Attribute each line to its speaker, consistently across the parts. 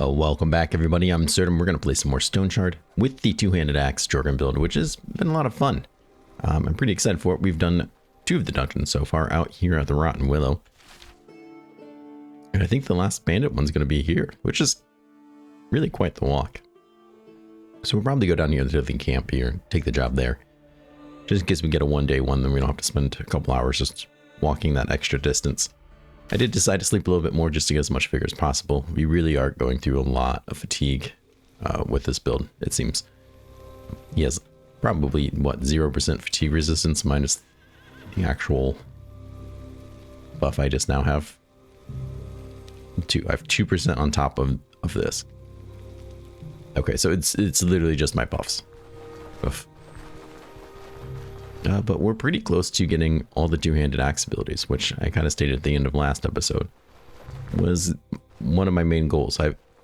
Speaker 1: Well, welcome back, everybody. I'm Absurdum. We're going to play some more Stoneshard with the two-handed axe Jorgrim build, which has been a lot of fun. I'm pretty excited for it. We've done 2 of the dungeons so far out here at the Rotten Willow. And I think the last bandit one's going to be here, which is really quite the walk. So we'll probably go down here to the camp here, take the job there. Just in case we get a one-day one, then we don't have to spend a couple hours just walking that extra distance. I did decide to sleep a little bit more just to get as much vigor as possible. We really are going through a lot of fatigue with this build, it seems. He has probably, what, 0% fatigue resistance minus the actual buff I just now have. I have 2% on top of this. Okay, so it's literally just my buffs. Oof. But we're pretty close to getting all the two-handed axe abilities, which I kind of stated at the end of last episode was one of my main goals.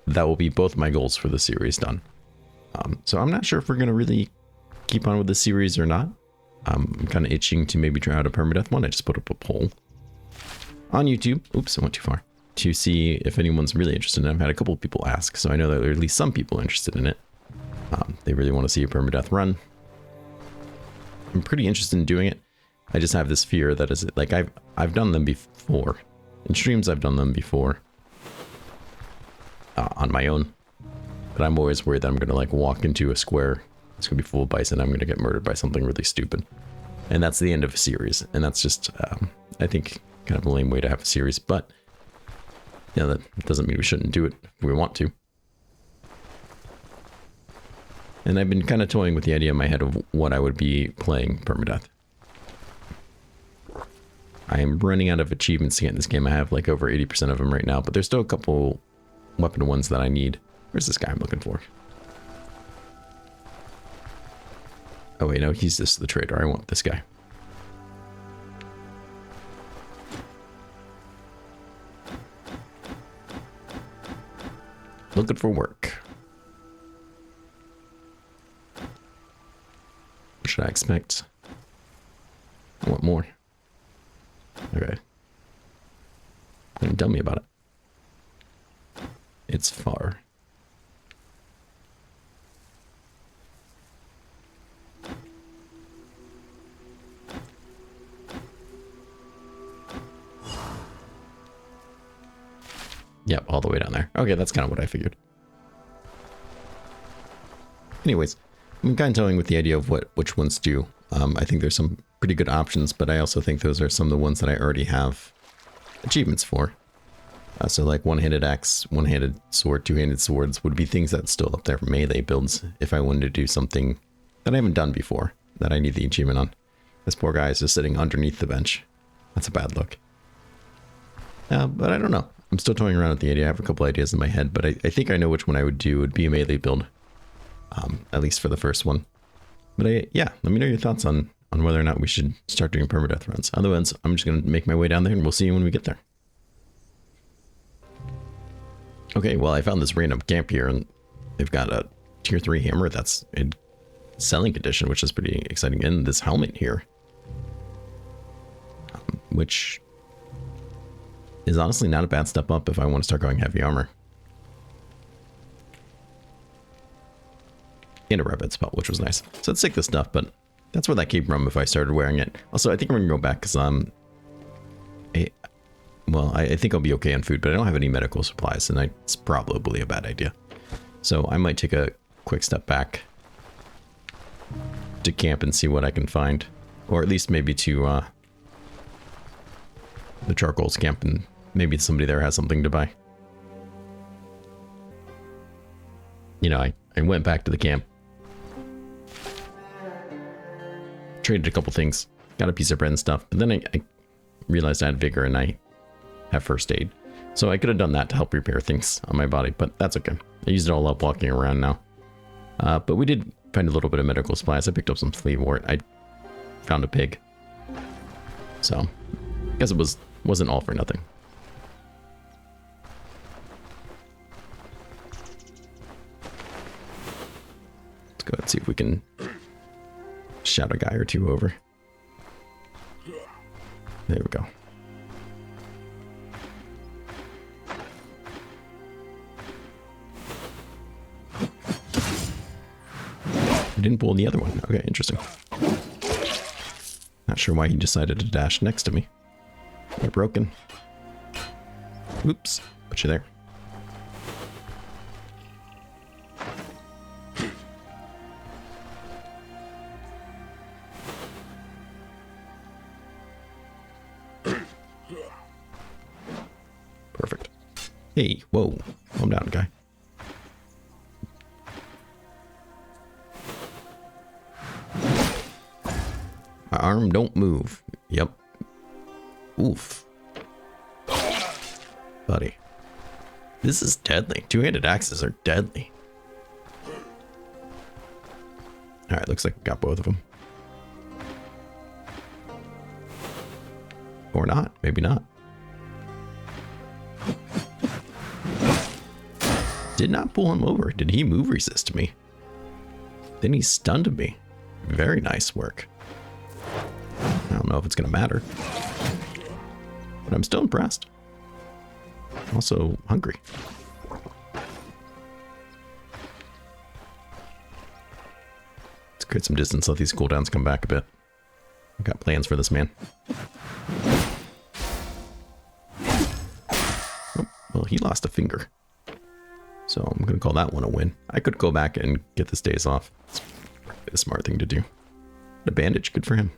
Speaker 1: That will be both my goals for the series done. So I'm not sure if we're going to really keep on with the series or not. I'm kind of itching to maybe try out a permadeath one. I just put up a poll on YouTube. Oops, I went too far. To see if anyone's really interested in it. I've had a couple of people ask, so I know that there are at least some people interested in it. They really want to see a permadeath run. I'm pretty interested in doing it. I just have this fear that is like I've done them before. In streams I've done them before. On my own. But I'm always worried that I'm going to like walk into a square. It's going to be full of bison. I'm going to get murdered by something really stupid. And that's the end of a series. And that's just, I think, kind of a lame way to have a series. But, yeah, that doesn't mean we shouldn't do it if we want to. And I've been kind of toying with the idea in my head of what I would be playing permadeath. I am running out of achievements to get in this game. I have like over 80% of them right now, but there's still a couple weapon ones that I need. Where's this guy I'm looking for? Oh wait, no, he's just the trader. I want this guy. Looking for work. What should I expect? I want more. Okay. Tell me about it. It's far. Yep, all the way down there. Okay, that's kind of what I figured. Anyways, I'm kind of toying with the idea of which ones to do. I think there's some pretty good options, but I also think those are some of the ones that I already have achievements for. So like one-handed axe, one-handed sword, two-handed swords would be things that's still up there for melee builds if I wanted to do something that I haven't done before, that I need the achievement on. This poor guy is just sitting underneath the bench. That's a bad look. But I don't know. I'm still toying around with the idea. I have a couple ideas in my head, but I think I know which one I would do. It would be a melee build, at least for the first one. But yeah, let me know your thoughts on whether or not we should start doing permadeath runs. Otherwise, I'm just going to make my way down there and we'll see you when we get there. Okay, well, I found this random camp here and they've got a tier 3 hammer that's in selling condition, which is pretty exciting. And this helmet here, which is honestly not a bad step up if I want to start going heavy armor. And a red spell, which was nice. So let's take this stuff, but that's where that came from if I started wearing it. Also, I think I'm going to go back because I think I'll be okay on food, but I don't have any medical supplies, and it's probably a bad idea. So I might take a quick step back to camp and see what I can find. Or at least maybe to the charcoal's camp, and maybe somebody there has something to buy. You know, I went back to the camp, traded a couple things, got a piece of bread and stuff, but then I realized I had vigor and I have first aid. So I could have done that to help repair things on my body, but that's okay. I used it all up walking around now. But we did find a little bit of medical supplies. I picked up some flea wart. I found a pig. So I guess it wasn't all for nothing. Let's go ahead and see if we can shout a guy or two over. There we go. didn't pull the other one. Okay, interesting. Not sure why he decided to dash next to me. They're broken. Oops. Put you there. Perfect. Hey, whoa. Calm down, guy. My arm don't move. Yep. Oof. Buddy. This is deadly. Two-handed axes are deadly. Alright, looks like we got both of them. Or not. Maybe not. Did not pull him over. Did he move resist me? Then he stunned me. Very nice work. I don't know if it's going to matter. But I'm still impressed. Also hungry. Let's create some distance, let these cooldowns come back a bit. I've got plans for this man. Oh, well, he lost a finger. So I'm going to call that one a win. I could go back and get this days off. It's a smart thing to do. The bandage, good for him.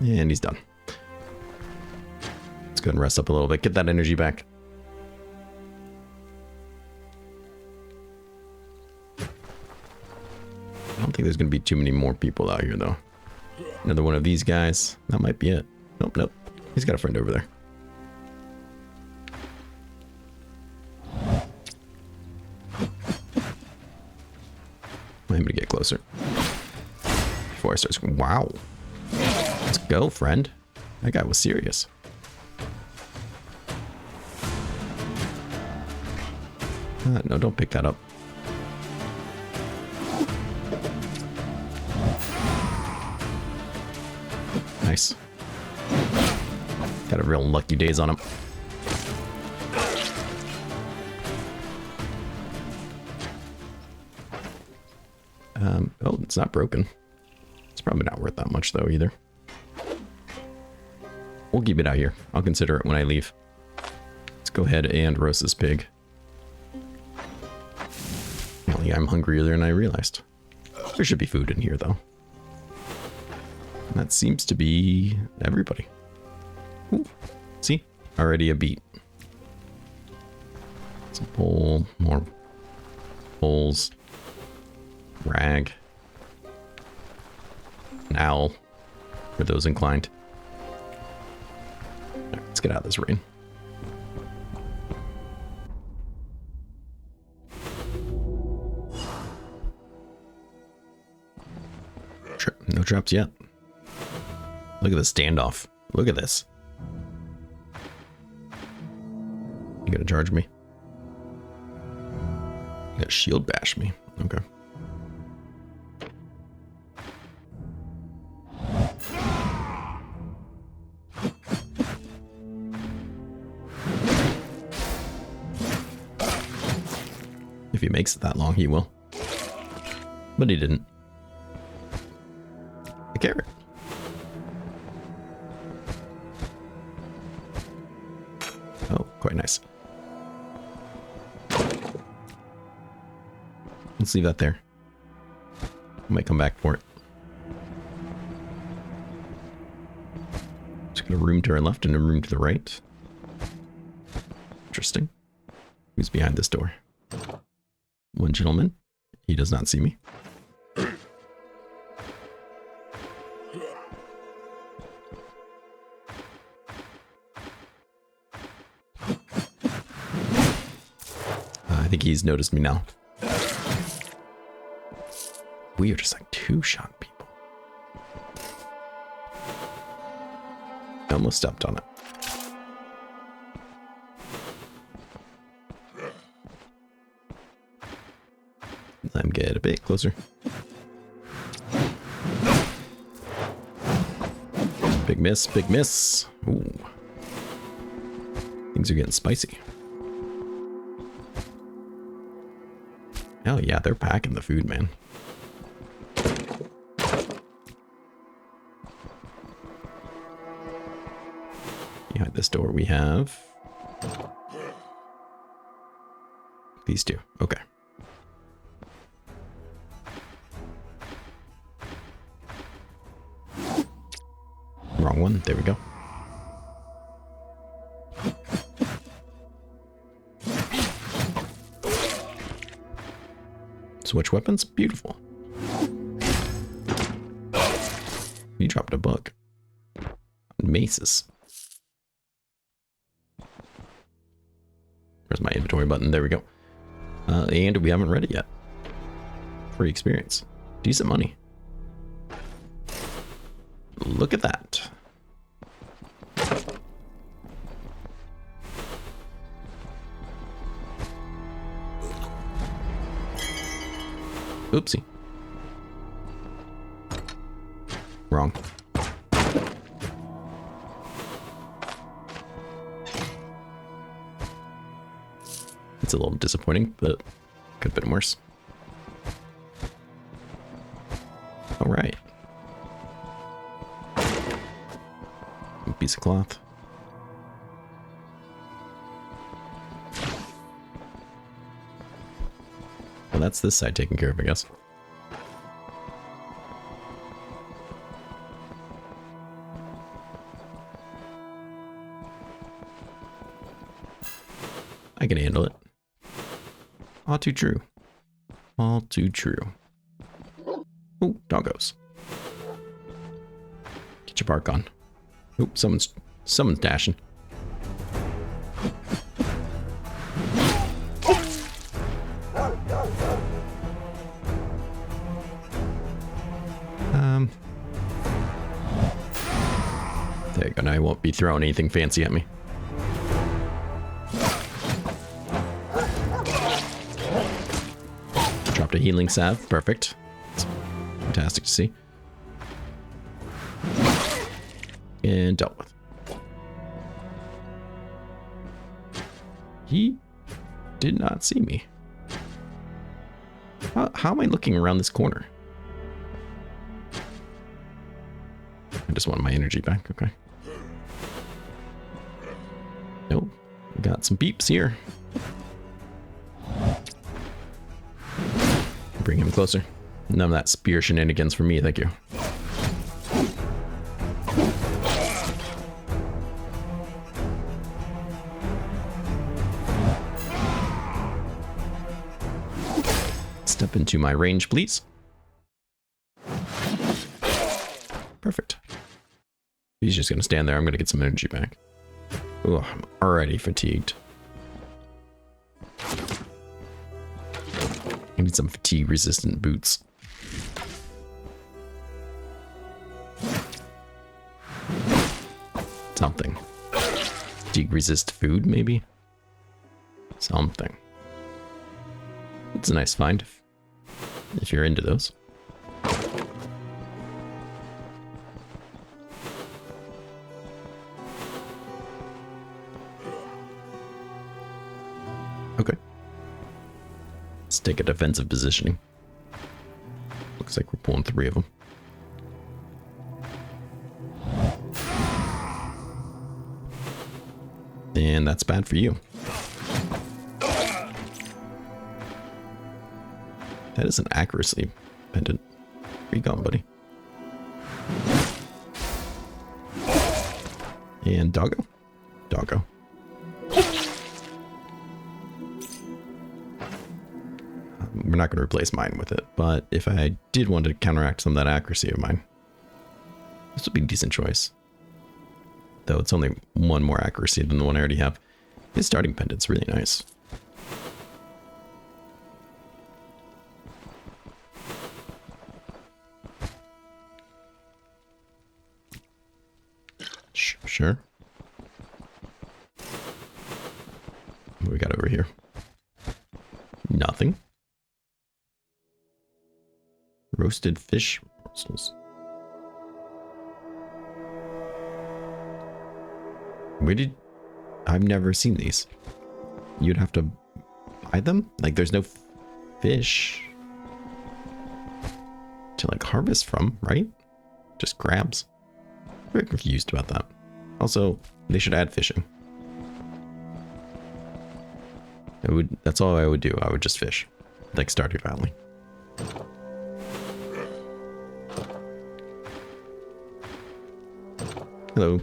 Speaker 1: And he's done. Let's go ahead and rest up a little bit. Get that energy back. I don't think there's going to be too many more people out here, though. Another one of these guys. That might be it. Nope, nope. He's got a friend over there. I'm going to get closer. Before I start screaming, wow. Let's go, friend. That guy was serious. No, don't pick that up. Nice. Got a real lucky days on him. Oh, it's not broken. It's probably not worth that much though either. We'll keep it out here. I'll consider it when I leave. Let's go ahead and roast this pig. Well, yeah, I'm hungrier than I realized. There should be food in here though. And that seems to be everybody. Ooh, see? Already a beat. Some pole, more poles. Rag. An owl. For those inclined. Right, let's get out of this rain. No traps yet. Look at the standoff. Look at this. You gonna charge me? You gotta shield bash me. Okay. If he makes it that long, he will. But he didn't. A carrot. Oh, quite nice. Let's leave that there. I might come back for it. Just got a room to our left and a room to the right. Interesting. Who's behind this door? One gentleman. He does not see me. I think he's noticed me now. We are just like two-shot people. I almost stepped on it. Let him get a bit closer. Big miss, big miss. Ooh. Things are getting spicy. Hell yeah, they're packing the food, man. Behind this door we have these two. Okay. Wrong one. There we go. Switch weapons. Beautiful. You dropped a book. Maces. Where's my inventory button? There we go. And we haven't read it yet. Free experience. Decent money. Look at that. Oopsie. Wrong. It's a little disappointing, but could have been worse. All right. A piece of cloth. Well, that's this side taken care of, I guess. I can handle it. All too true. All too true. Oh, doggos. Get your bark on. Oh, someone's dashing. There you go. Now I won't be throwing anything fancy at me. Dropped a healing salve. Perfect. It's fantastic to see. And dealt with. He did not see me. How am I looking around this corner? I just want my energy back. Okay. Nope. We got some beeps here. Bring him closer. None of that spear shenanigans for me, thank you. Step into my range, please. Perfect. He's just gonna stand there. I'm gonna get some energy back. Oh, I'm already fatigued. I need some fatigue resistant boots. Something. Fatigue resist food, maybe? Something. It's a nice find if you're into those. Okay. Let's take a defensive positioning. Looks like we're pulling 3 of them. And that's bad for you. That is an accuracy pendant. Where you going, buddy? And doggo. Doggo. We're not going to replace mine with it, but if I did want to counteract some of that accuracy of mine, this would be a decent choice. Though it's only 1 more accuracy than the one I already have. His starting pendant's really nice. Sure. What do we got over here? Nothing. Roasted fish morsels. Where did... I've never seen these. You'd have to buy them? Like, there's no fish to like harvest from, right? Just crabs. Very confused about that. Also, they should add fishing. That's all I would do. I would just fish. Like Stardew Valley. Hello.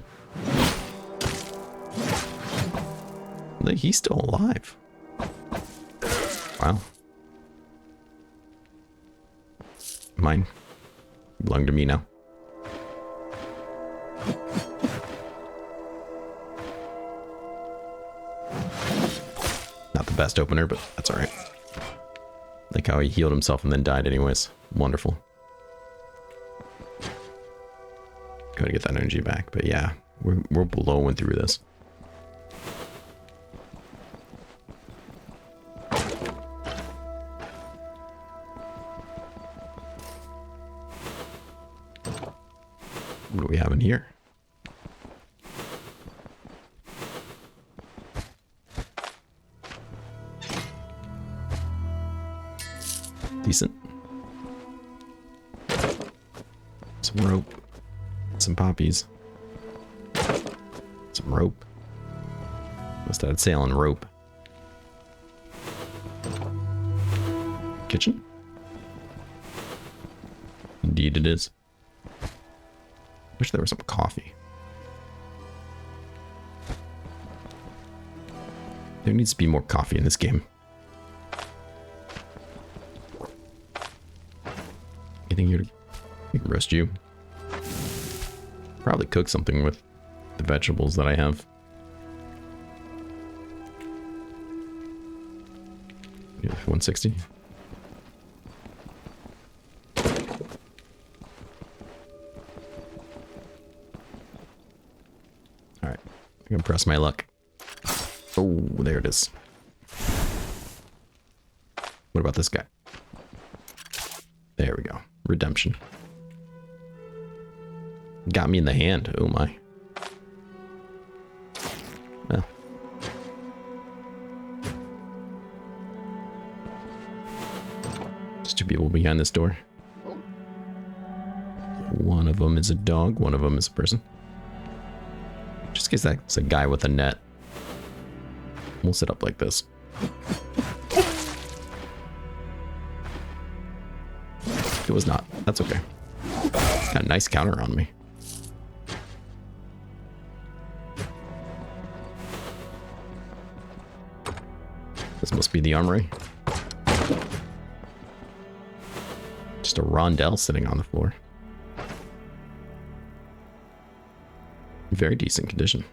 Speaker 1: Like, he's still alive. Wow. Mine belong to me now. Not the best opener, but that's alright. Like how he healed himself and then died anyways. Wonderful. Gotta get that energy back, but yeah, we're blowing through this. What do we have in here? Decent. Some rope. Some poppies. Some rope. Must have sail and rope. Kitchen? Indeed it is. Wish there was some coffee. There needs to be more coffee in this game. Anything here to roast you? Probably cook something with the vegetables that I have. Yeah, 160. Alright, I'm gonna press my luck. Oh, there it is. What about this guy? There we go. Redemption. Got me in the hand. Oh my. Well. There's two people behind this door. One of them is a dog, one of them is a person. Just in case that's a guy with a net. We'll sit up like this. It was not. That's okay. Got a nice counter on me. This must be the armory. Just a rondelle sitting on the floor. Very decent condition.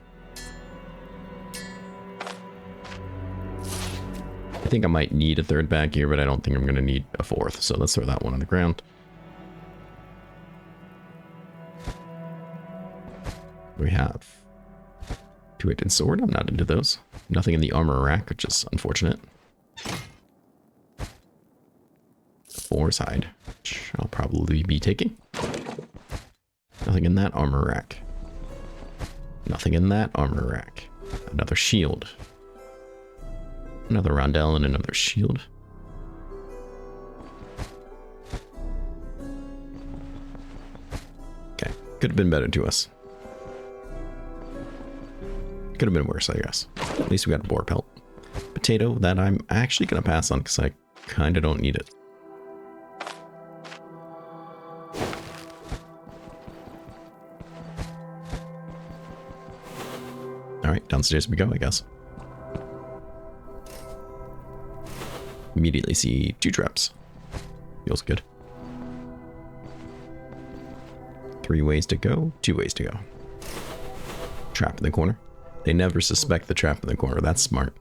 Speaker 1: I think I might need a third bag here, but I don't think I'm going to need a fourth. So let's throw that one on the ground. We have two-handed sword. I'm not into those. Nothing in the armor rack, which is unfortunate. Boar's hide, which I'll probably be taking. Nothing in that armor rack. Nothing in that armor rack. Another shield. Another rondelle and another shield. Okay, could have been better to us. Could have been worse, I guess. At least we got a boar pelt. Potato that I'm actually going to pass on because I kind of don't need it. Alright, downstairs we go, I guess. Immediately see two traps. Feels good. 3 ways to go, 2 ways to go. Trap in the corner. They never suspect the trap in the corner. That's smart.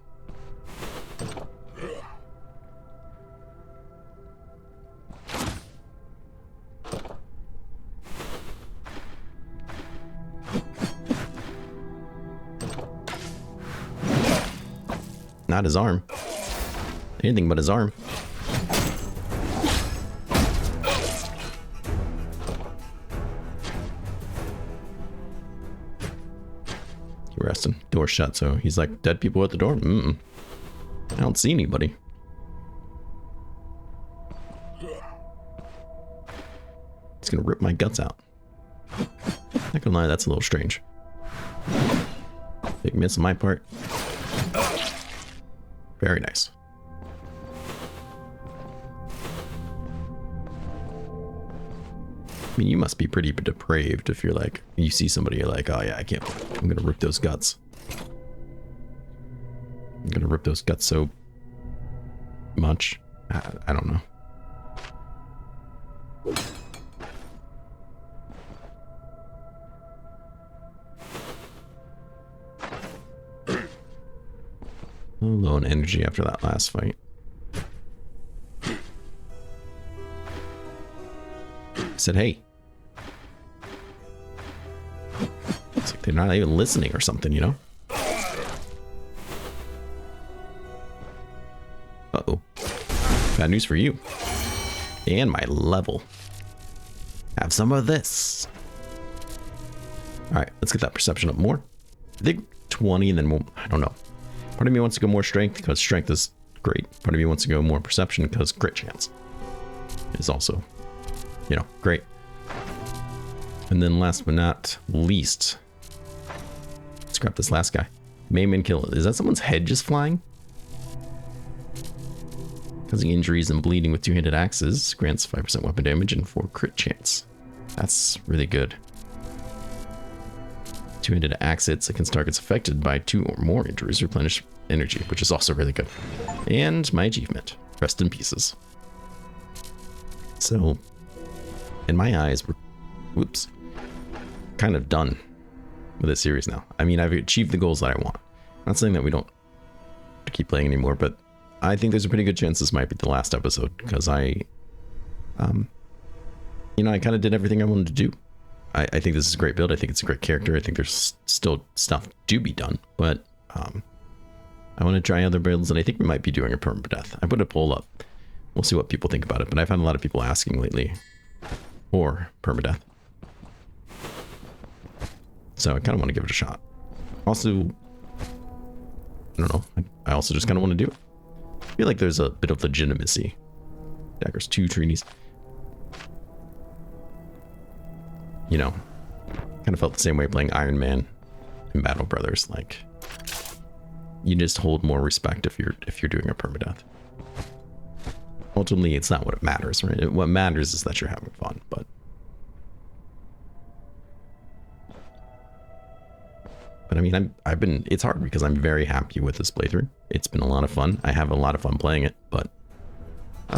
Speaker 1: Not his arm. Anything but his arm. Resting. Door shut, so he's like, dead people at the door? I don't see anybody. It's gonna rip my guts out. Not gonna lie, that's a little strange. Big miss on my part. Very nice. I mean, you must be pretty depraved if you're like, you see somebody, you're like, oh yeah, I can't, I'm gonna rip those guts. I'm gonna rip those guts so much. I don't know. A little low on energy after that last fight. I said, hey. It's like they're not even listening or something, you know? Uh-oh. Bad news for you. And my level. Have some of this. Alright, let's get that perception up more. I think 20 and then we'll, I don't know. Part of me wants to go more strength because strength is great. Part of me wants to go more perception because crit chance is also, you know, great. And then last but not least, let's grab this last guy. Maim and kill. Is that someone's head just flying? Causing injuries and bleeding with two-handed axes. Grants 5% weapon damage and 4 crit chance. That's really good. Two-handed axe hits against targets affected by 2 or more injuries replenish energy, which is also really good. And my achievement, rest in pieces. So, in my eyes, we're, whoops, kind of done with this series now. I mean, I've achieved the goals that I want. Not saying that we don't keep playing anymore, but I think there's a pretty good chance this might be the last episode because I, you know, I kind of did everything I wanted to do. I think this is a great build. I think it's a great character. I think there's still stuff to be done, but I want to try other builds, and I think we might be doing a permadeath. I put a poll up. We'll see what people think about it, but I've had a lot of people asking lately for permadeath. So I kind of want to give it a shot. Also, I don't know. I also just kind of want to do it. I feel like there's a bit of legitimacy. Daggers 2 treaties. You know, kind of felt the same way playing Iron Man and Battle Brothers. Like, you just hold more respect if you're doing a permadeath. Ultimately, it's not what matters, right? What matters is that you're having fun. But I mean, I've been. It's hard because I'm very happy with this playthrough. It's been a lot of fun. I have a lot of fun playing it, but I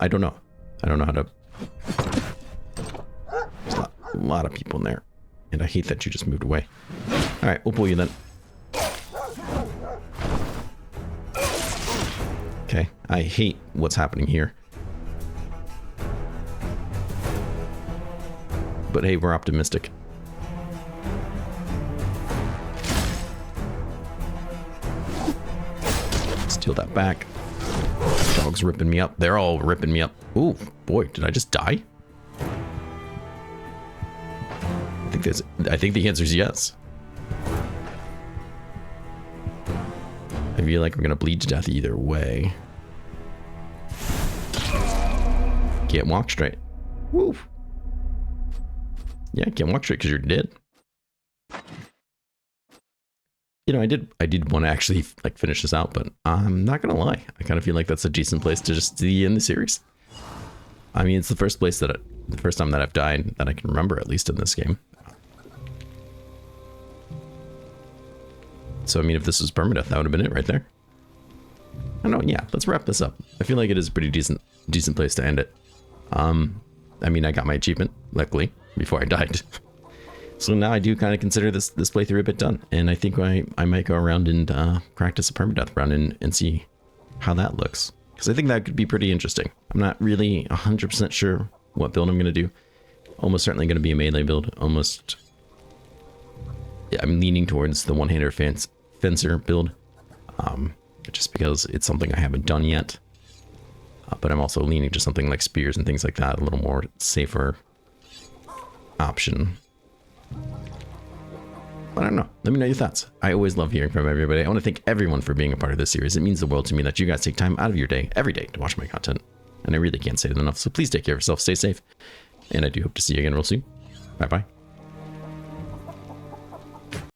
Speaker 1: don't know. I don't know how to. There's a lot of people in there, and I hate that you just moved away. All right, we'll pull you then. Okay, I hate what's happening here. But hey, we're optimistic. Steal that back. Dog's ripping me up. They're all ripping me up. Ooh, boy, did I just die? I think the answer is yes. I feel like we're gonna bleed to death either way. Can't walk straight. Woo. Yeah, I can't walk straight because you're dead. You know, I did want to actually like finish this out, but I'm not gonna lie. I kind of feel like that's a decent place to just end the series. I mean, it's the first time that I've died that I can remember, at least in this game. So, I mean, if this was permadeath, that would have been it right there. I don't know, yeah, let's wrap this up. I feel like it is a pretty decent place to end it. I mean, I got my achievement, luckily, before I died. So now I do kind of consider this playthrough a bit done. And I think I might go around and practice a permadeath run and see how that looks. Because I think that could be pretty interesting. I'm not really 100% sure what build I'm going to do. Almost certainly going to be a melee build. Almost... yeah, I'm leaning towards the one-hander fencer build. Just because it's something I haven't done yet. But I'm also leaning to something like spears and things like that. A little more safer option. But I don't know. Let me know your thoughts. I always love hearing from everybody. I want to thank everyone for being a part of this series. It means the world to me that you guys take time out of your day, every day, to watch my content. And I really can't say it enough. So please take care of yourself, stay safe. And I do hope to see you again real soon. Bye-bye.